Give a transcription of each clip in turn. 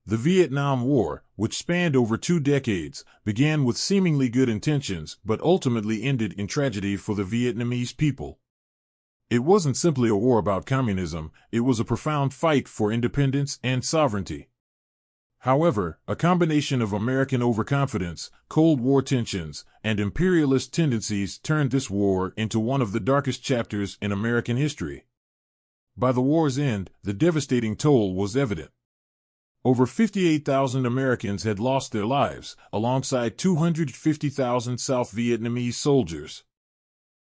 The Vietnam War, which spanned over 2 decades, began with seemingly good intentions but ultimately ended in tragedy for the Vietnamese people. It wasn't simply a war about communism, it was a profound fight for independence and sovereignty. However, a combination of American overconfidence, Cold War tensions, and imperialist tendencies turned this war into one of the darkest chapters in American history. By the war's end, the devastating toll was evident. Over 58,000 Americans had lost their lives, alongside 250,000 South Vietnamese soldiers.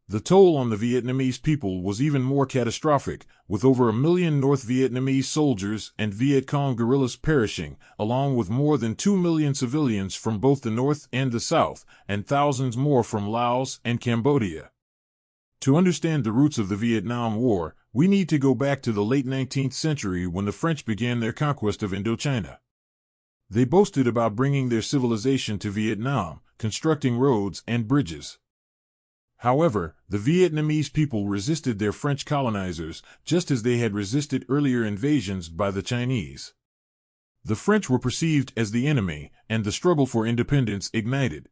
The toll on the Vietnamese people was even more catastrophic, with over 1 million North Vietnamese soldiers and Viet Cong guerrillas perishing, along with more than 2 million civilians from both the North and the South, and thousands more from Laos and Cambodia. To understand the roots of the Vietnam War, we need to go back to the late 19th century when the French began their conquest of Indochina. They boasted about bringing their civilization to Vietnam, constructing roads and bridges. However, the Vietnamese people resisted their French colonizers, just as they had resisted earlier invasions by the Chinese. The French were perceived as the enemy, and the struggle for independence ignited.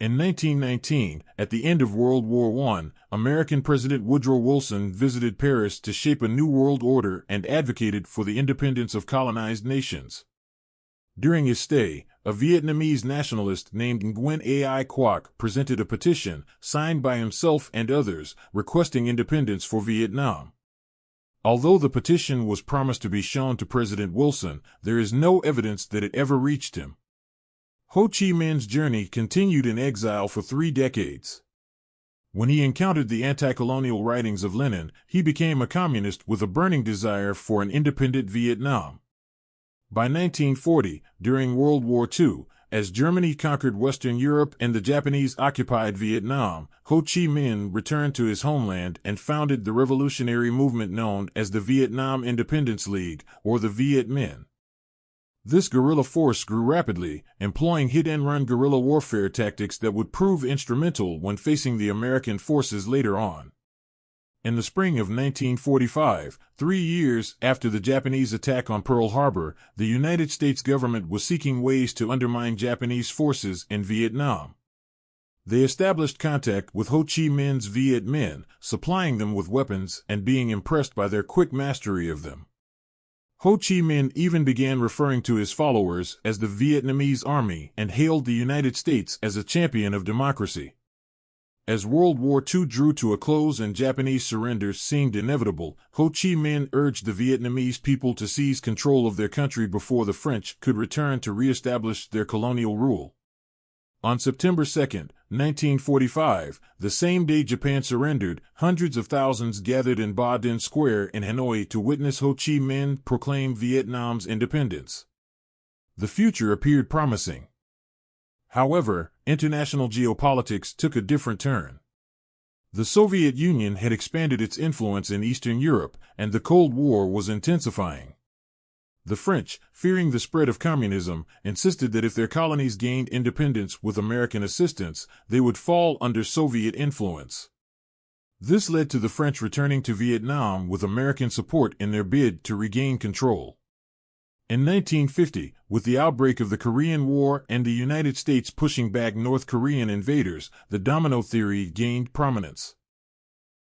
In 1919, at the end of World War I, American President Woodrow Wilson visited Paris to shape a new world order and advocated for the independence of colonized nations. During his stay, a Vietnamese nationalist named Nguyen Ai Quoc presented a petition, signed by himself and others, requesting independence for Vietnam. Although the petition was promised to be shown to President Wilson, there is no evidence that it ever reached him. Ho Chi Minh's journey continued in exile for 3 decades. When he encountered the anti-colonial writings of Lenin, he became a communist with a burning desire for an independent Vietnam. By 1940, during World War II, as Germany conquered Western Europe and the Japanese occupied Vietnam, Ho Chi Minh returned to his homeland and founded the revolutionary movement known as the Vietnam Independence League, or the Viet Minh. This guerrilla force grew rapidly, employing hit-and-run guerrilla warfare tactics that would prove instrumental when facing the American forces later on. In the spring of 1945, 3 years after the Japanese attack on Pearl Harbor, the United States government was seeking ways to undermine Japanese forces in Vietnam. They established contact with Ho Chi Minh's Viet Minh, supplying them with weapons and being impressed by their quick mastery of them. Ho Chi Minh even began referring to his followers as the Vietnamese Army and hailed the United States as a champion of democracy. As World War II drew to a close and Japanese surrender seemed inevitable, Ho Chi Minh urged the Vietnamese people to seize control of their country before the French could return to re-establish their colonial rule. On September 2, 1945, the same day Japan surrendered, hundreds of thousands gathered in Ba Dinh Square in Hanoi to witness Ho Chi Minh proclaim Vietnam's independence. The future appeared promising. However, international geopolitics took a different turn. The Soviet Union had expanded its influence in Eastern Europe, and the Cold War was intensifying. The French, fearing the spread of communism, insisted that if their colonies gained independence with American assistance, they would fall under Soviet influence. This led to the French returning to Vietnam with American support in their bid to regain control. In 1950, with the outbreak of the Korean War and the United States pushing back North Korean invaders, the domino theory gained prominence.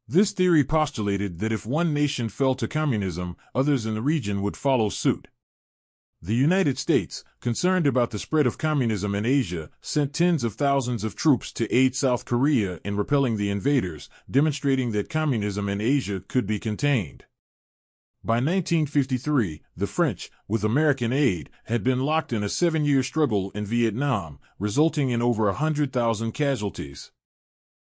This theory postulated that if one nation fell to communism, others in the region would follow suit. The United States, concerned about the spread of communism in Asia, sent tens of thousands of troops to aid South Korea in repelling the invaders, demonstrating that communism in Asia could be contained. By 1953, the French, with American aid, had been locked in a 7-year struggle in Vietnam, resulting in over 100,000 casualties.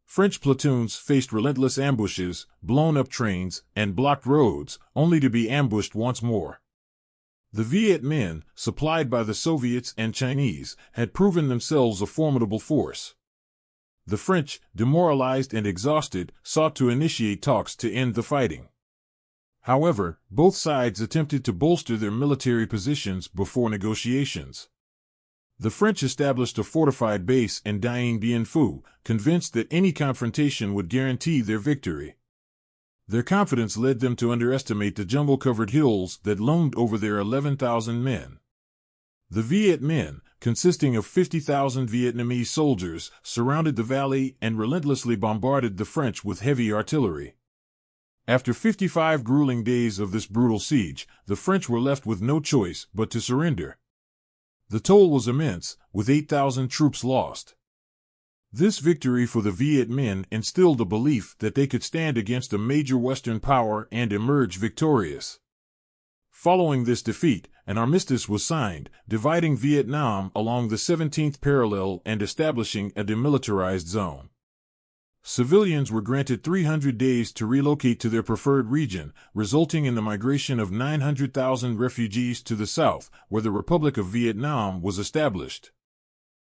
French platoons faced relentless ambushes, blown-up trains, and blocked roads, only to be ambushed once more. The Viet Minh, supplied by the Soviets and Chinese, had proven themselves a formidable force. The French, demoralized and exhausted, sought to initiate talks to end the fighting. However, both sides attempted to bolster their military positions before negotiations. The French established a fortified base in Dien Bien Phu, convinced that any confrontation would guarantee their victory. Their confidence led them to underestimate the jungle-covered hills that loomed over their 11,000 men. The Viet Minh, consisting of 50,000 Vietnamese soldiers, surrounded the valley and relentlessly bombarded the French with heavy artillery. After 55 grueling days of this brutal siege, the French were left with no choice but to surrender. The toll was immense, with 8,000 troops lost. This victory for the Viet Minh instilled a belief that they could stand against a major Western power and emerge victorious. Following this defeat, an armistice was signed, dividing Vietnam along the 17th parallel and establishing a demilitarized zone. Civilians were granted 300 days to relocate to their preferred region, resulting in the migration of 900,000 refugees to the south, where the Republic of Vietnam was established.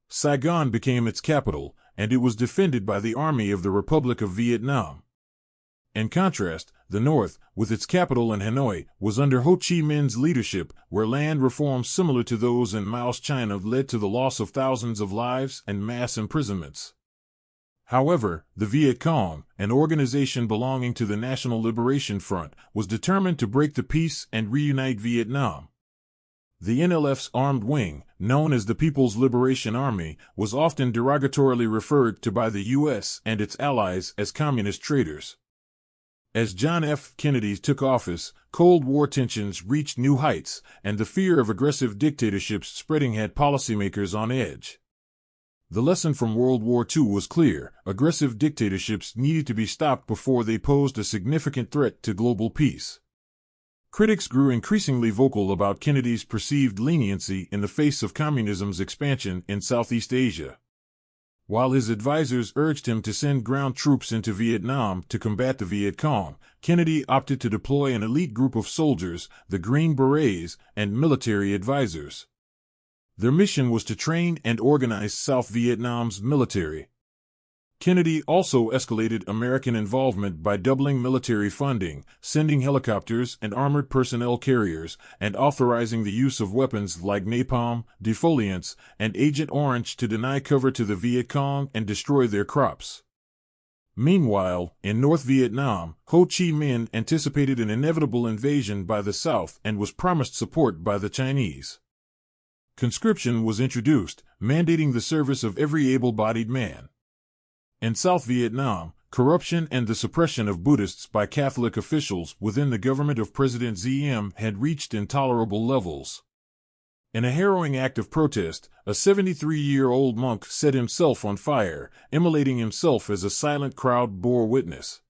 Saigon became its capital, and it was defended by the Army of the Republic of Vietnam. In contrast, the North, with its capital in Hanoi, was under Ho Chi Minh's leadership, where land reforms similar to those in Mao's China led to the loss of thousands of lives and mass imprisonments. However, the Viet Cong, an organization belonging to the National Liberation Front, was determined to break the peace and reunite Vietnam. The NLF's armed wing, known as the People's Liberation Army, was often derogatorily referred to by the U.S. and its allies as communist traitors. As John F. Kennedy took office, Cold War tensions reached new heights, and the fear of aggressive dictatorships spreading had policymakers on edge. The lesson from World War II was clear: aggressive dictatorships needed to be stopped before they posed a significant threat to global peace. Critics grew increasingly vocal about Kennedy's perceived leniency in the face of communism's expansion in Southeast Asia. While his advisors urged him to send ground troops into Vietnam to combat the Viet Cong, Kennedy opted to deploy an elite group of soldiers, the Green Berets, and military advisors. Their mission was to train and organize South Vietnam's military. Kennedy also escalated American involvement by doubling military funding, sending helicopters and armored personnel carriers, and authorizing the use of weapons like napalm, defoliants, and Agent Orange to deny cover to the Viet Cong and destroy their crops. Meanwhile, in North Vietnam, Ho Chi Minh anticipated an inevitable invasion by the South and was promised support by the Chinese. Conscription was introduced, mandating the service of every able-bodied man. In South Vietnam, corruption and the suppression of Buddhists by Catholic officials within the government of President Diem had reached intolerable levels. In a harrowing act of protest, a 73-year-old monk set himself on fire, immolating himself as a silent crowd bore witness.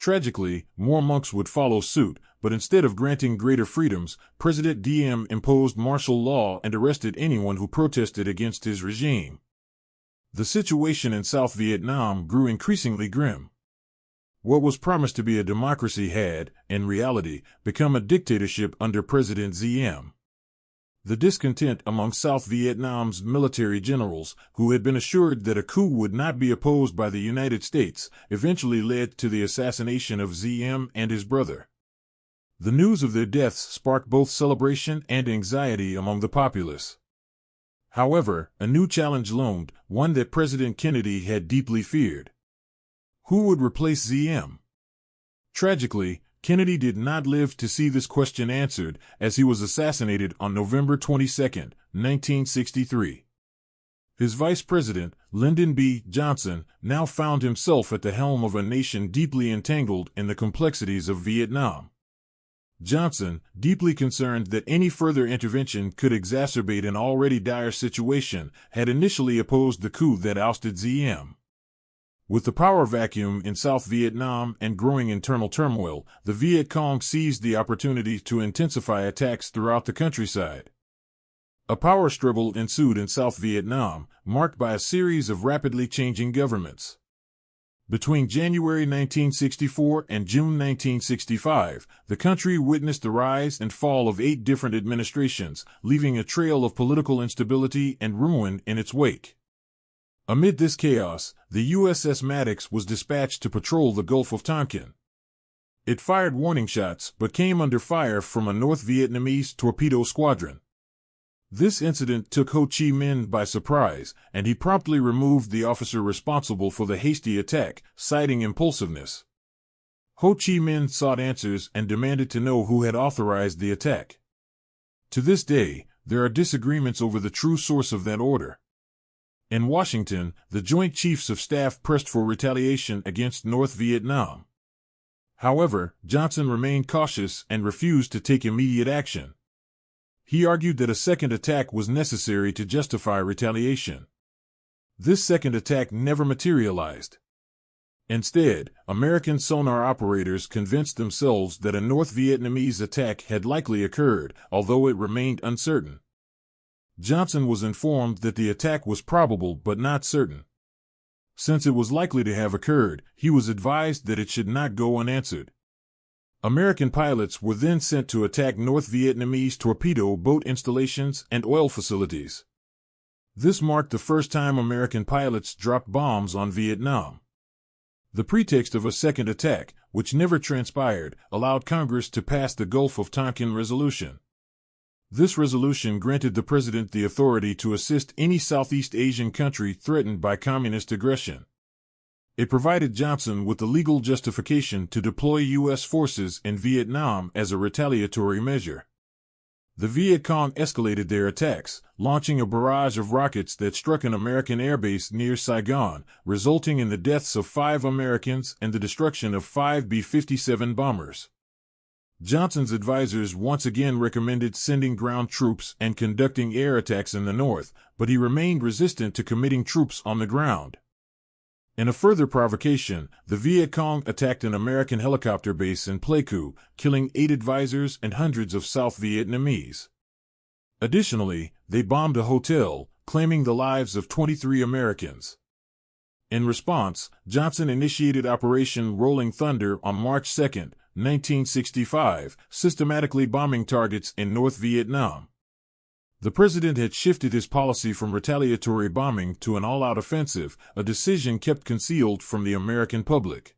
Tragically, more monks would follow suit, but instead of granting greater freedoms, President Diem imposed martial law and arrested anyone who protested against his regime. The situation in South Vietnam grew increasingly grim. What was promised to be a democracy had, in reality, become a dictatorship under President Diem. The discontent among South Vietnam's military generals, who had been assured that a coup would not be opposed by the United States, eventually led to the assassination of Diem and his brother. The news of their deaths sparked both celebration and anxiety among the populace. However, a new challenge loomed, one that President Kennedy had deeply feared. Who would replace Diem? Tragically, Kennedy did not live to see this question answered, as he was assassinated on November 22, 1963. His vice president, Lyndon B. Johnson, now found himself at the helm of a nation deeply entangled in the complexities of Vietnam. Johnson, deeply concerned that any further intervention could exacerbate an already dire situation, had initially opposed the coup that ousted Diem. With the power vacuum in South Vietnam and growing internal turmoil, the Viet Cong seized the opportunity to intensify attacks throughout the countryside. A power struggle ensued in South Vietnam, marked by a series of rapidly changing governments. Between January 1964 and June 1965, the country witnessed the rise and fall of 8 different administrations, leaving a trail of political instability and ruin in its wake. Amid this chaos, the USS Maddox was dispatched to patrol the Gulf of Tonkin. It fired warning shots but came under fire from a North Vietnamese torpedo squadron. This incident took Ho Chi Minh by surprise, and he promptly removed the officer responsible for the hasty attack, citing impulsiveness. Ho Chi Minh sought answers and demanded to know who had authorized the attack. To this day, there are disagreements over the true source of that order. In Washington, the Joint Chiefs of Staff pressed for retaliation against North Vietnam. However, Johnson remained cautious and refused to take immediate action. He argued that a second attack was necessary to justify retaliation. This second attack never materialized. Instead, American sonar operators convinced themselves that a North Vietnamese attack had likely occurred, although it remained uncertain. Johnson was informed that the attack was probable but not certain. Since it was likely to have occurred, he was advised that it should not go unanswered. American pilots were then sent to attack North Vietnamese torpedo boat installations and oil facilities. This marked the first time American pilots dropped bombs on Vietnam. The pretext of a second attack, which never transpired, allowed Congress to pass the Gulf of Tonkin Resolution. This resolution granted the president the authority to assist any Southeast Asian country threatened by communist aggression. It provided Johnson with the legal justification to deploy U.S. forces in Vietnam as a retaliatory measure. The Viet Cong escalated their attacks, launching a barrage of rockets that struck an American airbase near Saigon, resulting in the deaths of 5 Americans and the destruction of 5 B-57 bombers. Johnson's advisors once again recommended sending ground troops and conducting air attacks in the north, but he remained resistant to committing troops on the ground. In a further provocation, the Viet Cong attacked an American helicopter base in Pleiku, killing 8 advisors and hundreds of South Vietnamese. Additionally, they bombed a hotel, claiming the lives of 23 Americans. In response, Johnson initiated Operation Rolling Thunder on March 2, 1965, systematically bombing targets in North Vietnam. The president had shifted his policy from retaliatory bombing to an all-out offensive, a decision kept concealed from the American public.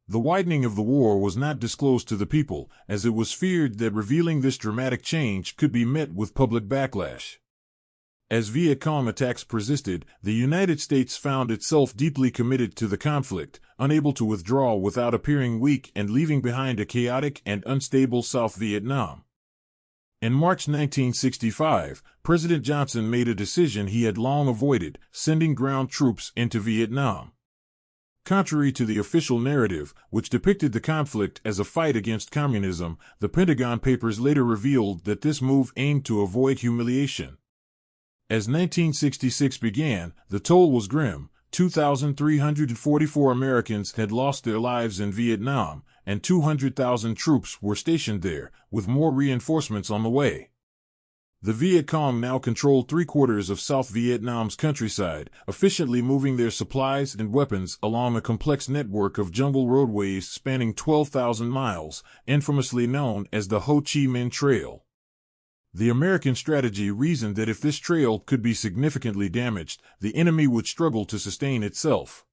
The widening of the war was not disclosed to the people, as it was feared that revealing this dramatic change could be met with public backlash. As Viet Cong attacks persisted, the United States found itself deeply committed to the conflict, unable to withdraw without appearing weak and leaving behind a chaotic and unstable South Vietnam. In March 1965, President Johnson made a decision he had long avoided, sending ground troops into Vietnam. Contrary to the official narrative, which depicted the conflict as a fight against communism, the Pentagon Papers later revealed that this move aimed to avoid humiliation. As 1966 began, the toll was grim. 2,344 Americans had lost their lives in Vietnam, and 200,000 troops were stationed there, with more reinforcements on the way. The Viet Cong now controlled 3/4 of South Vietnam's countryside, efficiently moving their supplies and weapons along a complex network of jungle roadways spanning 12,000 miles, infamously known as the Ho Chi Minh Trail. The American strategy reasoned that if this trail could be significantly damaged, the enemy would struggle to sustain itself.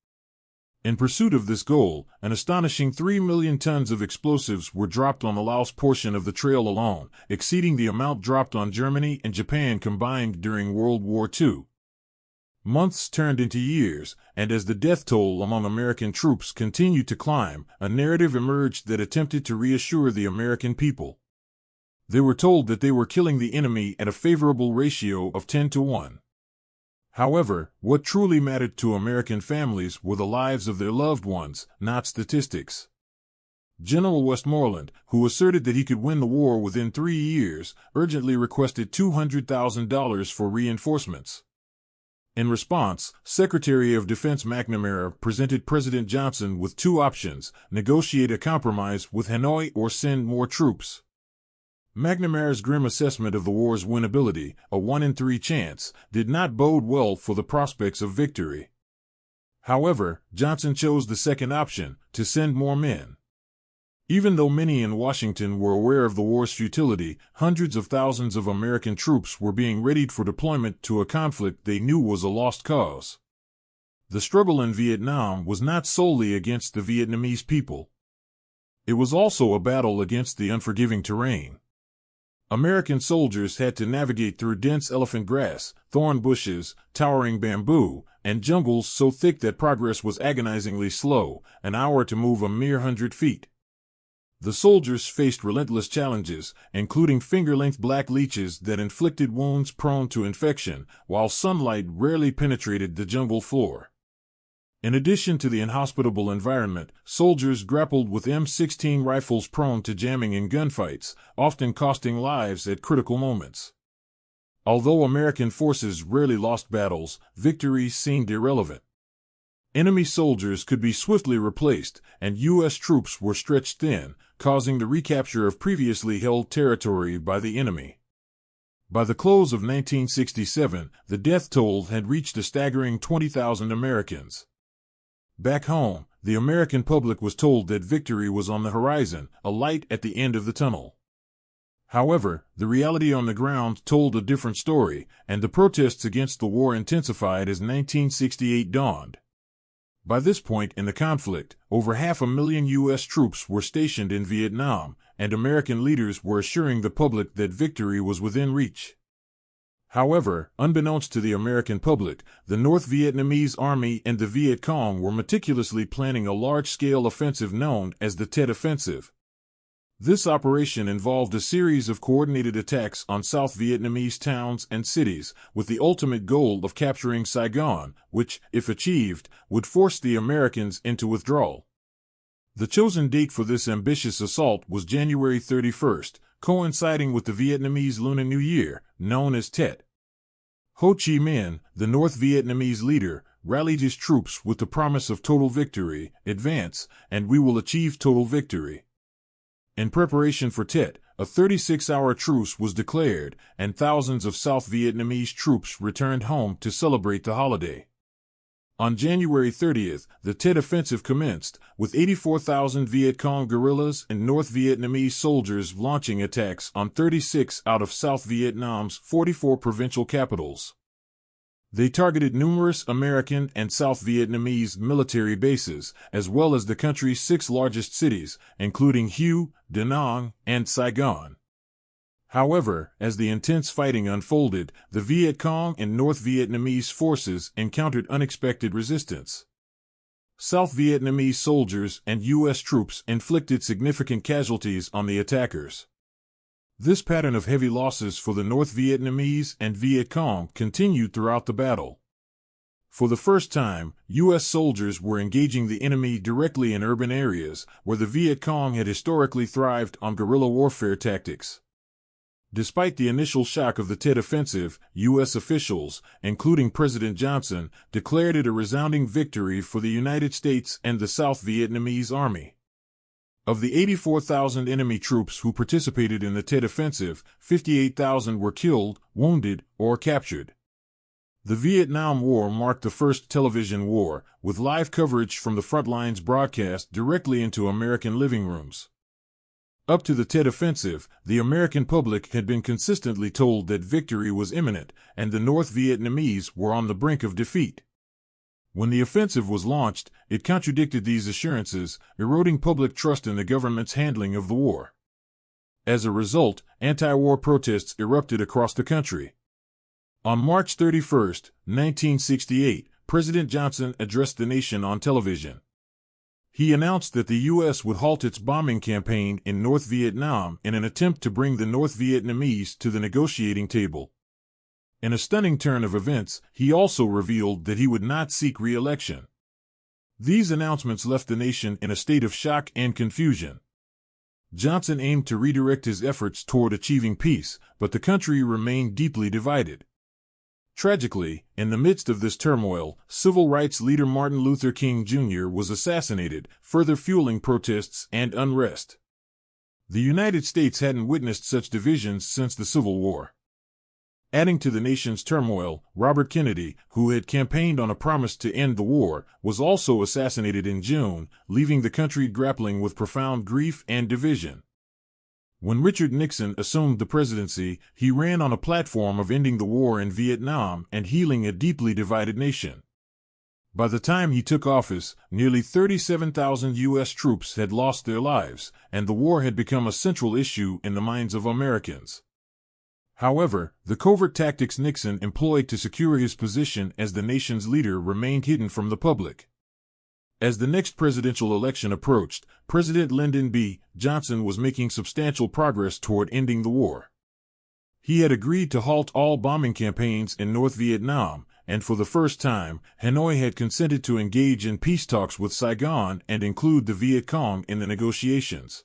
In pursuit of this goal, an astonishing 3 million tons of explosives were dropped on the Laos portion of the trail alone, exceeding the amount dropped on Germany and Japan combined during World War II. Months turned into years, and as the death toll among American troops continued to climb, a narrative emerged that attempted to reassure the American people. They were told that they were killing the enemy at a favorable ratio of 10-1. However, what truly mattered to American families were the lives of their loved ones, not statistics. General Westmoreland, who asserted that he could win the war within 3 years, urgently requested $200,000 for reinforcements. In response, Secretary of Defense McNamara presented President Johnson with 2 options: negotiate a compromise with Hanoi or send more troops. McNamara's grim assessment of the war's winnability, a 1 in 3 chance, did not bode well for the prospects of victory. However, Johnson chose the second option, to send more men. Even though many in Washington were aware of the war's futility, hundreds of thousands of American troops were being readied for deployment to a conflict they knew was a lost cause. The struggle in Vietnam was not solely against the Vietnamese people. It was also a battle against the unforgiving terrain. American soldiers had to navigate through dense elephant grass, thorn bushes, towering bamboo, and jungles so thick that progress was agonizingly slow, an hour to move a mere 100 feet. The soldiers faced relentless challenges, including finger-length black leeches that inflicted wounds prone to infection, while sunlight rarely penetrated the jungle floor. In addition to the inhospitable environment, soldiers grappled with M16 rifles prone to jamming in gunfights, often costing lives at critical moments. Although American forces rarely lost battles, victories seemed irrelevant. Enemy soldiers could be swiftly replaced, and U.S. troops were stretched thin, causing the recapture of previously held territory by the enemy. By the close of 1967, the death toll had reached a staggering 20,000 Americans. Back home, the American public was told that victory was on the horizon, a light at the end of the tunnel. However, the reality on the ground told a different story, and the protests against the war intensified as 1968 dawned. By this point in the conflict, over 500,000 U.S. troops were stationed in Vietnam, and American leaders were assuring the public that victory was within reach. However, unbeknownst to the American public, the North Vietnamese Army and the Viet Cong were meticulously planning a large-scale offensive known as the Tet Offensive. This operation involved a series of coordinated attacks on South Vietnamese towns and cities, with the ultimate goal of capturing Saigon, which, if achieved, would force the Americans into withdrawal. The chosen date for this ambitious assault was January 31st, coinciding with the Vietnamese Lunar New Year, known as Tet. Ho Chi Minh, the North Vietnamese leader, rallied his troops with the promise of total victory, advance, and we will achieve total victory. In preparation for Tet, a 36-hour truce was declared, and thousands of South Vietnamese troops returned home to celebrate the holiday. On January 30th, the Tet Offensive commenced, with 84,000 Viet Cong guerrillas and North Vietnamese soldiers launching attacks on 36 out of South Vietnam's 44 provincial capitals. They targeted numerous American and South Vietnamese military bases, as well as the country's 6 largest cities, including Hue, Da Nang, and Saigon. However, as the intense fighting unfolded, the Viet Cong and North Vietnamese forces encountered unexpected resistance. South Vietnamese soldiers and U.S. troops inflicted significant casualties on the attackers. This pattern of heavy losses for the North Vietnamese and Viet Cong continued throughout the battle. For the first time, U.S. soldiers were engaging the enemy directly in urban areas, where the Viet Cong had historically thrived on guerrilla warfare tactics. Despite the initial shock of the Tet Offensive, U.S. officials, including President Johnson, declared it a resounding victory for the United States and the South Vietnamese Army. Of the 84,000 enemy troops who participated in the Tet Offensive, 58,000 were killed, wounded, or captured. The Vietnam War marked the first television war, with live coverage from the front lines broadcast directly into American living rooms. Up to the Tet Offensive, the American public had been consistently told that victory was imminent, and the North Vietnamese were on the brink of defeat. When the offensive was launched, it contradicted these assurances, eroding public trust in the government's handling of the war. As a result, anti-war protests erupted across the country. On March 31, 1968, President Johnson addressed the nation on television. He announced that the U.S. would halt its bombing campaign in North Vietnam in an attempt to bring the North Vietnamese to the negotiating table. In a stunning turn of events, he also revealed that he would not seek re-election. These announcements left the nation in a state of shock and confusion. Johnson aimed to redirect his efforts toward achieving peace, but the country remained deeply divided. Tragically, in the midst of this turmoil, civil rights leader Martin Luther King Jr. was assassinated, further fueling protests and unrest. The United States hadn't witnessed such divisions since the Civil War. Adding to the nation's turmoil, Robert Kennedy, who had campaigned on a promise to end the war, was also assassinated in June, leaving the country grappling with profound grief and division. When Richard Nixon assumed the presidency, he ran on a platform of ending the war in Vietnam and healing a deeply divided nation. By the time he took office, nearly 37,000 U.S. troops had lost their lives, and the war had become a central issue in the minds of Americans. However, the covert tactics Nixon employed to secure his position as the nation's leader remained hidden from the public. As the next presidential election approached, President Lyndon B. Johnson was making substantial progress toward ending the war. He had agreed to halt all bombing campaigns in North Vietnam, and for the first time, Hanoi had consented to engage in peace talks with Saigon and include the Viet Cong in the negotiations.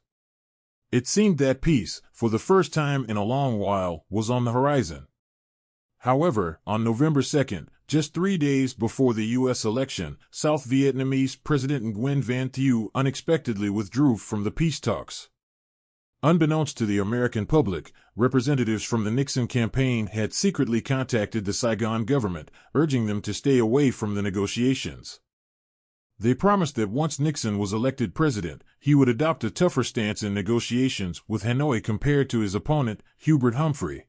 It seemed that peace, for the first time in a long while, was on the horizon. However, on November 2nd, just 3 days before the U.S. election, South Vietnamese President Nguyen Van Thieu unexpectedly withdrew from the peace talks. Unbeknownst to the American public, representatives from the Nixon campaign had secretly contacted the Saigon government, urging them to stay away from the negotiations. They promised that once Nixon was elected president, he would adopt a tougher stance in negotiations with Hanoi compared to his opponent, Hubert Humphrey.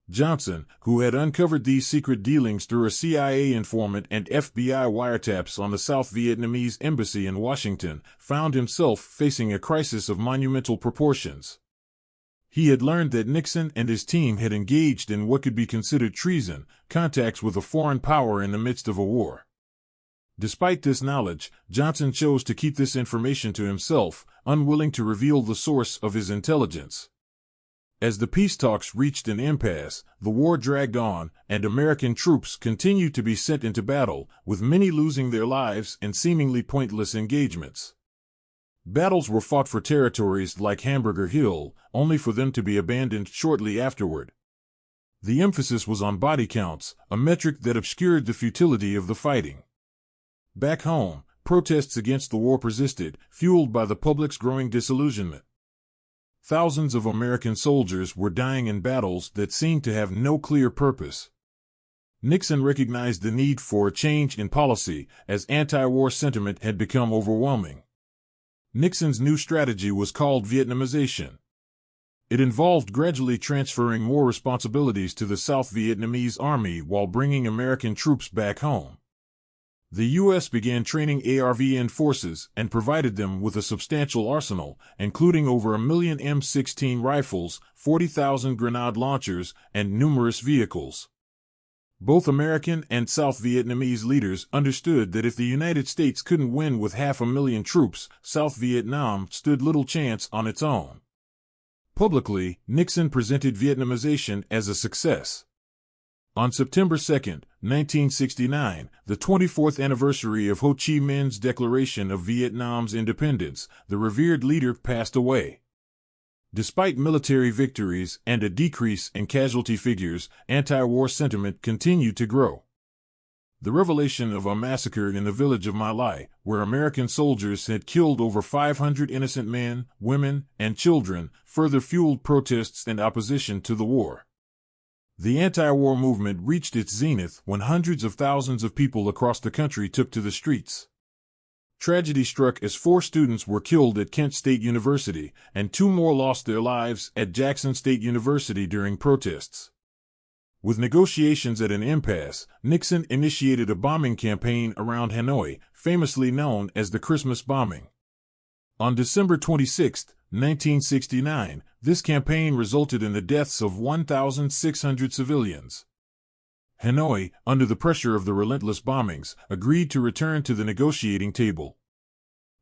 Johnson, who had uncovered these secret dealings through a CIA informant and FBI wiretaps on the South Vietnamese embassy in Washington, found himself facing a crisis of monumental proportions. He had learned that Nixon and his team had engaged in what could be considered treason, contacts with a foreign power in the midst of a war. Despite this knowledge, Johnson chose to keep this information to himself, unwilling to reveal the source of his intelligence. As the peace talks reached an impasse, the war dragged on, and American troops continued to be sent into battle, with many losing their lives in seemingly pointless engagements. Battles were fought for territories like Hamburger Hill, only for them to be abandoned shortly afterward. The emphasis was on body counts, a metric that obscured the futility of the fighting. Back home, protests against the war persisted, fueled by the public's growing disillusionment. Thousands of American soldiers were dying in battles that seemed to have no clear purpose. Nixon recognized the need for a change in policy, as anti-war sentiment had become overwhelming. Nixon's new strategy was called Vietnamization. It involved gradually transferring more responsibilities to the South Vietnamese army while bringing American troops back home. The U.S. began training ARVN forces and provided them with a substantial arsenal, including over 1 million M16 rifles, 40,000 grenade launchers, and numerous vehicles. Both American and South Vietnamese leaders understood that if the United States couldn't win with 500,000 troops, South Vietnam stood little chance on its own. Publicly, Nixon presented Vietnamization as a success. On September 2, 1969, the 24th anniversary of Ho Chi Minh's declaration of Vietnam's independence, the revered leader passed away. Despite military victories and a decrease in casualty figures, anti-war sentiment continued to grow. The revelation of a massacre in the village of My Lai, where American soldiers had killed over 500 innocent men, women, and children, further fueled protests and opposition to the war. The anti-war movement reached its zenith when hundreds of thousands of people across the country took to the streets. Tragedy struck as 4 students were killed at Kent State University, and 2 more lost their lives at Jackson State University during protests. With negotiations at an impasse, Nixon initiated a bombing campaign around Hanoi, famously known as the Christmas bombing. On December 26, 1969, this campaign resulted in the deaths of 1,600 civilians. Hanoi, under the pressure of the relentless bombings, agreed to return to the negotiating table.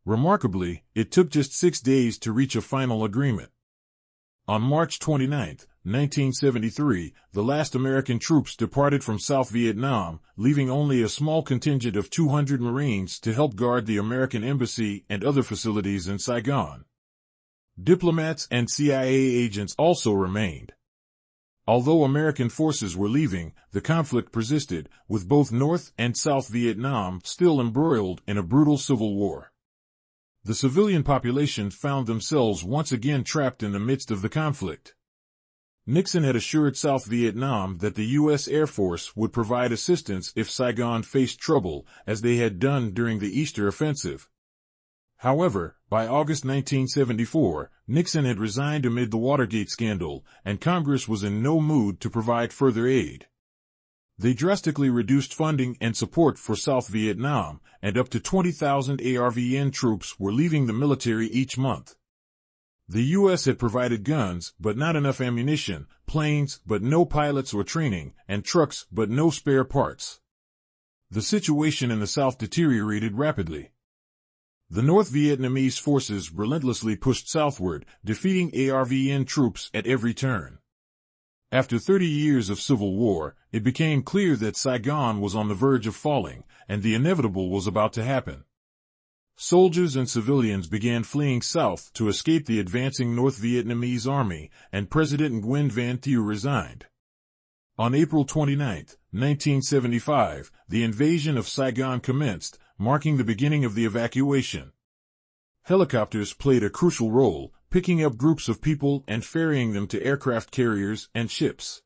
Remarkably, it took just 6 days to reach a final agreement. On March 29, 1973, the last American troops departed from South Vietnam, leaving only a small contingent of 200 Marines to help guard the American embassy and other facilities in Saigon. Diplomats and CIA agents also remained. Although American forces were leaving, the conflict persisted, with both North and South Vietnam still embroiled in a brutal civil war. The civilian population found themselves once again trapped in the midst of the conflict. Nixon had assured South Vietnam that the U.S. Air Force would provide assistance if Saigon faced trouble, as they had done during the Easter Offensive. However, by August 1974, Nixon had resigned amid the Watergate scandal, and Congress was in no mood to provide further aid. They drastically reduced funding and support for South Vietnam, and up to 20,000 ARVN troops were leaving the military each month. The U.S. had provided guns, but not enough ammunition, planes, but no pilots or training, and trucks, but no spare parts. The situation in the South deteriorated rapidly. The North Vietnamese forces relentlessly pushed southward, defeating ARVN troops at every turn. After 30 years of civil war, it became clear that Saigon was on the verge of falling, and the inevitable was about to happen. Soldiers and civilians began fleeing south to escape the advancing North Vietnamese army, and President Nguyen Van Thieu resigned. On April 29, 1975, the invasion of Saigon commenced, marking the beginning of the evacuation. Helicopters played a crucial role, picking up groups of people and ferrying them to aircraft carriers and ships.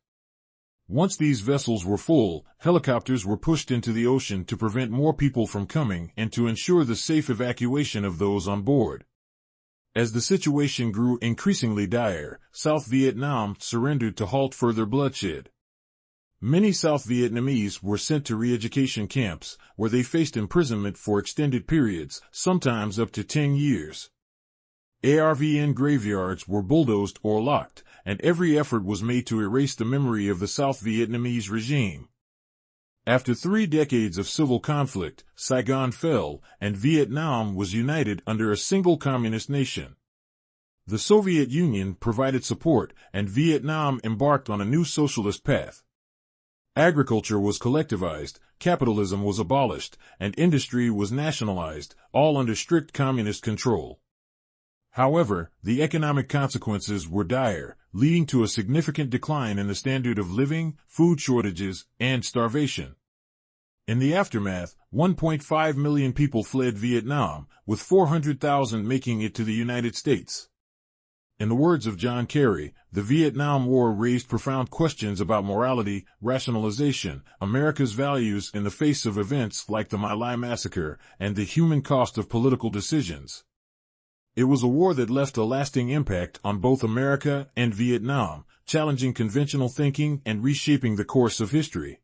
Once these vessels were full, helicopters were pushed into the ocean to prevent more people from coming and to ensure the safe evacuation of those on board. As the situation grew increasingly dire, South Vietnam surrendered to halt further bloodshed. Many South Vietnamese were sent to re-education camps, where they faced imprisonment for extended periods, sometimes up to 10 years. ARVN graveyards were bulldozed or locked, and every effort was made to erase the memory of the South Vietnamese regime. After 3 decades of civil conflict, Saigon fell, and Vietnam was united under a single communist nation. The Soviet Union provided support, and Vietnam embarked on a new socialist path. Agriculture was collectivized, capitalism was abolished, and industry was nationalized, all under strict communist control. However, the economic consequences were dire, leading to a significant decline in the standard of living, food shortages, and starvation. In the aftermath, 1.5 million people fled Vietnam, with 400,000 making it to the United States. In the words of John Kerry, the Vietnam War raised profound questions about morality, rationalization, America's values in the face of events like the My Lai massacre, and the human cost of political decisions. It was a war that left a lasting impact on both America and Vietnam, challenging conventional thinking and reshaping the course of history.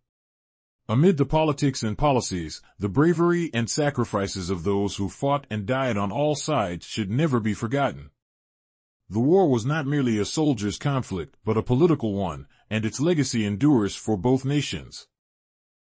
Amid the politics and policies, the bravery and sacrifices of those who fought and died on all sides should never be forgotten. The war was not merely a soldiers' conflict, but a political one, and its legacy endures for both nations.